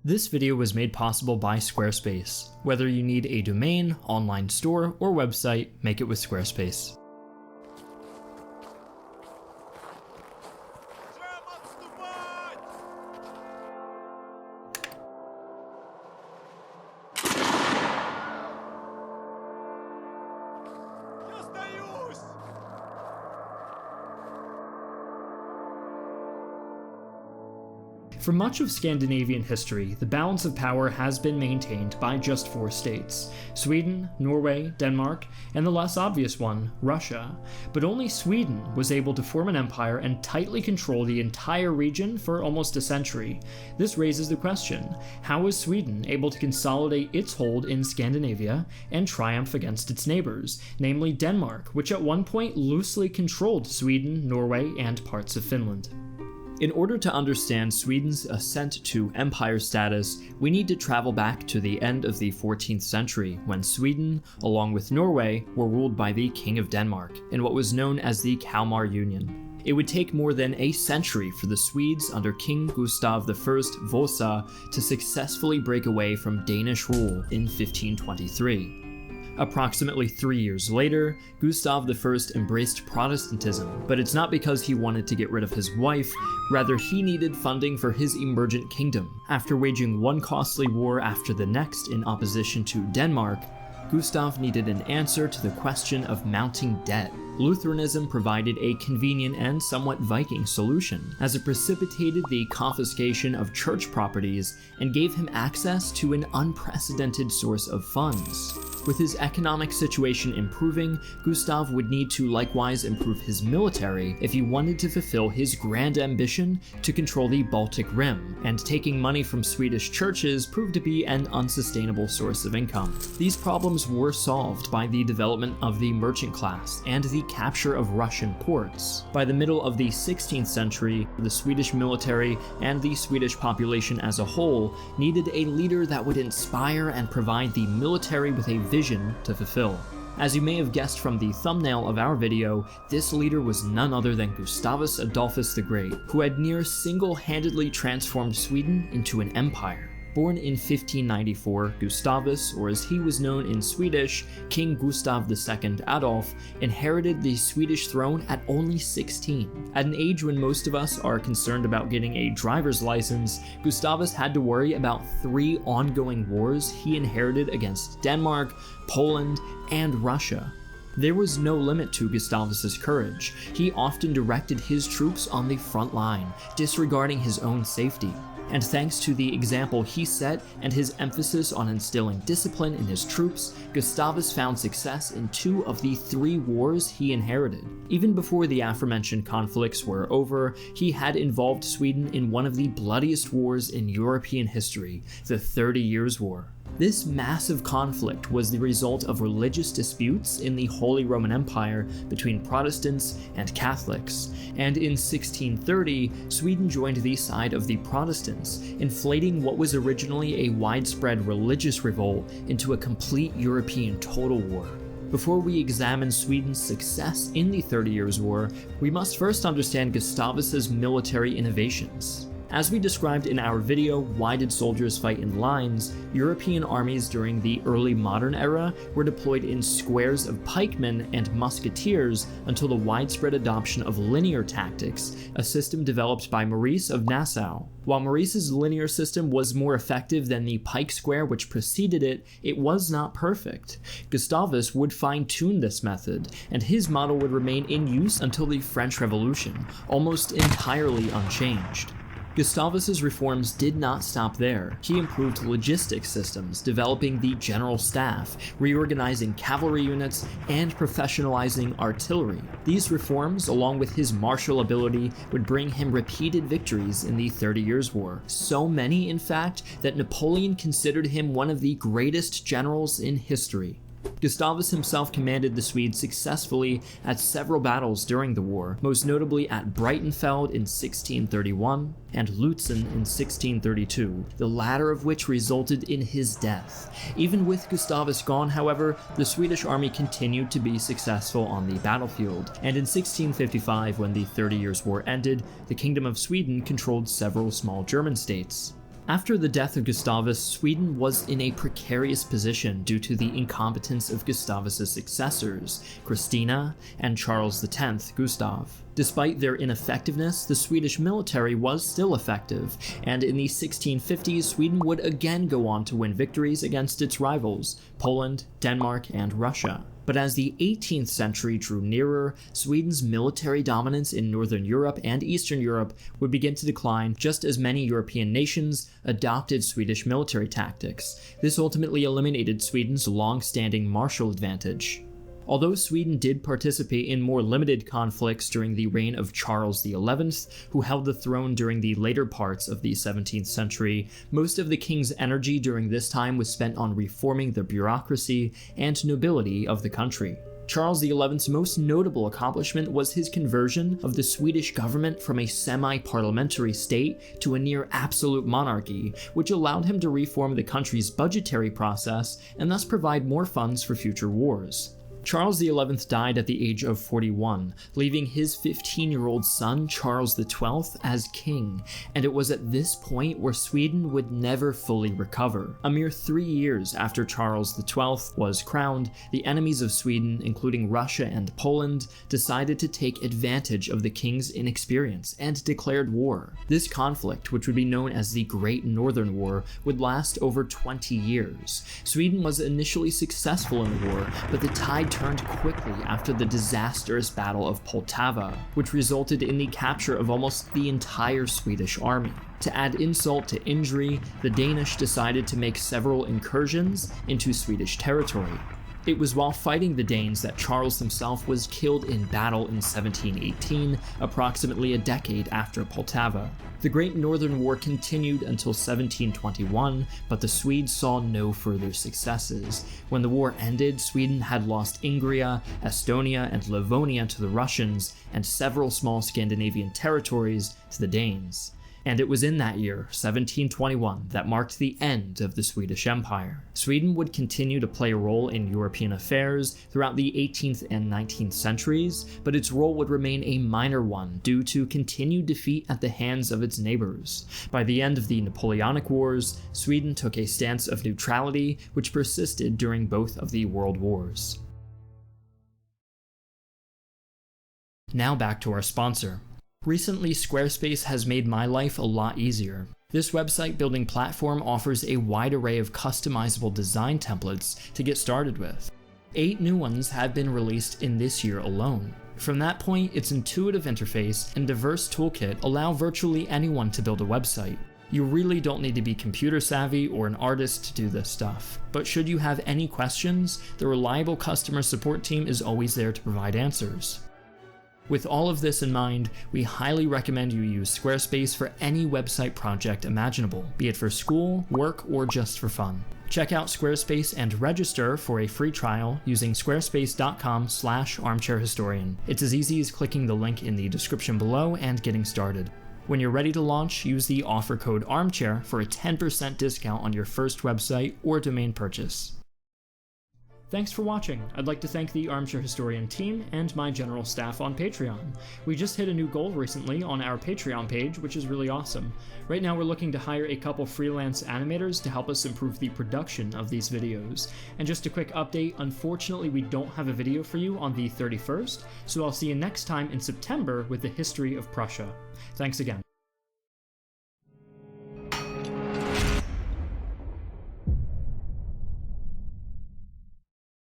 This video was made possible by Squarespace. Whether you need a domain, online store, or website, make it with Squarespace. For much of Scandinavian history, the balance of power has been maintained by just 4 states: Sweden, Norway, Denmark, and the less obvious one, Russia. But only Sweden was able to form an empire and tightly control the entire region for almost a century. This raises the question, how was Sweden able to consolidate its hold in Scandinavia and triumph against its neighbors, namely Denmark, which at one point loosely controlled Sweden, Norway, and parts of Finland? In order to understand Sweden's ascent to empire status, we need to travel back to the end of the 14th century, when Sweden, along with Norway, were ruled by the King of Denmark, in what was known as the Kalmar Union. It would take more than a century for the Swedes under King Gustav I Vasa to successfully break away from Danish rule in 1523. Approximately 3 years later, Gustav I embraced Protestantism, but it's not because he wanted to get rid of his wife, rather he needed funding for his emergent kingdom. After waging one costly war after the next in opposition to Denmark, Gustav needed an answer to the question of mounting debt. Lutheranism provided a convenient and somewhat Viking solution, as it precipitated the confiscation of church properties and gave him access to an unprecedented source of funds. With his economic situation improving, Gustav would need to likewise improve his military if he wanted to fulfill his grand ambition to control the Baltic Rim, and taking money from Swedish churches proved to be an unsustainable source of income. These problems were solved by the development of the merchant class and the capture of Russian ports. By the middle of the 16th century, the Swedish military and the Swedish population as a whole needed a leader that would inspire and provide the military with a vision to fulfill. As you may have guessed from the thumbnail of our video, this leader was none other than Gustavus Adolphus the Great, who had near single-handedly transformed Sweden into an empire. Born in 1594, Gustavus, or as he was known in Swedish, King Gustav II Adolf, inherited the Swedish throne at only 16. At an age when most of us are concerned about getting a driver's license, Gustavus had to worry about 3 ongoing wars he inherited against Denmark, Poland, and Russia. There was no limit to Gustavus's courage. He often directed his troops on the front line, disregarding his own safety. And thanks to the example he set and his emphasis on instilling discipline in his troops, Gustavus found success in 2 of the 3 wars he inherited. Even before the aforementioned conflicts were over, he had involved Sweden in one of the bloodiest wars in European history, the 30 Years' War. This massive conflict was the result of religious disputes in the Holy Roman Empire between Protestants and Catholics, and in 1630, Sweden joined the side of the Protestants, inflating what was originally a widespread religious revolt into a complete European total war. Before we examine Sweden's success in the 30 Years' War, we must first understand Gustavus's military innovations. As we described in our video, Why Did Soldiers Fight in Lines?, European armies during the early modern era were deployed in squares of pikemen and musketeers until the widespread adoption of linear tactics, a system developed by Maurice of Nassau. While Maurice's linear system was more effective than the pike square which preceded it, it was not perfect. Gustavus would fine-tune this method, and his model would remain in use until the French Revolution, almost entirely unchanged. Gustavus's reforms did not stop there. He improved logistics systems, developing the general staff, reorganizing cavalry units, and professionalizing artillery. These reforms, along with his martial ability, would bring him repeated victories in the 30 Years' War. So many, in fact, that Napoleon considered him one of the greatest generals in history. Gustavus himself commanded the Swedes successfully at several battles during the war, most notably at Breitenfeld in 1631 and Lutzen in 1632, the latter of which resulted in his death. Even with Gustavus gone, however, the Swedish army continued to be successful on the battlefield, and in 1655, when the 30 Years' War ended, the Kingdom of Sweden controlled several small German states. After the death of Gustavus, Sweden was in a precarious position due to the incompetence of Gustavus's successors, Christina and Charles X, Gustav. Despite their ineffectiveness, the Swedish military was still effective, and in the 1650s, Sweden would again go on to win victories against its rivals, Poland, Denmark, and Russia. But as the 18th century drew nearer, Sweden's military dominance in Northern Europe and Eastern Europe would begin to decline just as many European nations adopted Swedish military tactics. This ultimately eliminated Sweden's long-standing martial advantage. Although Sweden did participate in more limited conflicts during the reign of Charles XI, who held the throne during the later parts of the 17th century, most of the king's energy during this time was spent on reforming the bureaucracy and nobility of the country. Charles XI's most notable accomplishment was his conversion of the Swedish government from a semi-parliamentary state to a near-absolute monarchy, which allowed him to reform the country's budgetary process and thus provide more funds for future wars. Charles XI died at the age of 41, leaving his 15-year-old son, Charles XII, as king, and it was at this point where Sweden would never fully recover. A mere 3 years after Charles XII was crowned, the enemies of Sweden, including Russia and Poland, decided to take advantage of the king's inexperience and declared war. This conflict, which would be known as the Great Northern War, would last over 20 years. Sweden was initially successful in the war, but the tide turned quickly after the disastrous Battle of Poltava, which resulted in the capture of almost the entire Swedish army. To add insult to injury, the Danish decided to make several incursions into Swedish territory. It was while fighting the Danes that Charles himself was killed in battle in 1718, approximately a decade after Poltava. The Great Northern War continued until 1721, but the Swedes saw no further successes. When the war ended, Sweden had lost Ingria, Estonia, and Livonia to the Russians, and several small Scandinavian territories to the Danes. And it was in that year, 1721, that marked the end of the Swedish Empire. Sweden would continue to play a role in European affairs throughout the 18th and 19th centuries, but its role would remain a minor one due to continued defeat at the hands of its neighbors. By the end of the Napoleonic Wars, Sweden took a stance of neutrality, which persisted during both of the World Wars. Now back to our sponsor. Recently, Squarespace has made my life a lot easier. This website building platform offers a wide array of customizable design templates to get started with. 8 new ones have been released in this year alone. From that point, its intuitive interface and diverse toolkit allow virtually anyone to build a website. You really don't need to be computer savvy or an artist to do this stuff. But should you have any questions, the reliable customer support team is always there to provide answers. With all of this in mind, we highly recommend you use Squarespace for any website project imaginable, be it for school, work, or just for fun. Check out Squarespace and register for a free trial using squarespace.com/armchairhistorian. It's as easy as clicking the link in the description below and getting started. When you're ready to launch, use the offer code ARMCHAIR for a 10% discount on your first website or domain purchase. Thanks for watching. I'd like to thank the Armchair Historian team and my general staff on Patreon. We just hit a new goal recently on our Patreon page, which is really awesome. Right now we're looking to hire a couple freelance animators to help us improve the production of these videos. And just a quick update, unfortunately we don't have a video for you on the 31st, so I'll see you next time in September with the history of Prussia. Thanks again.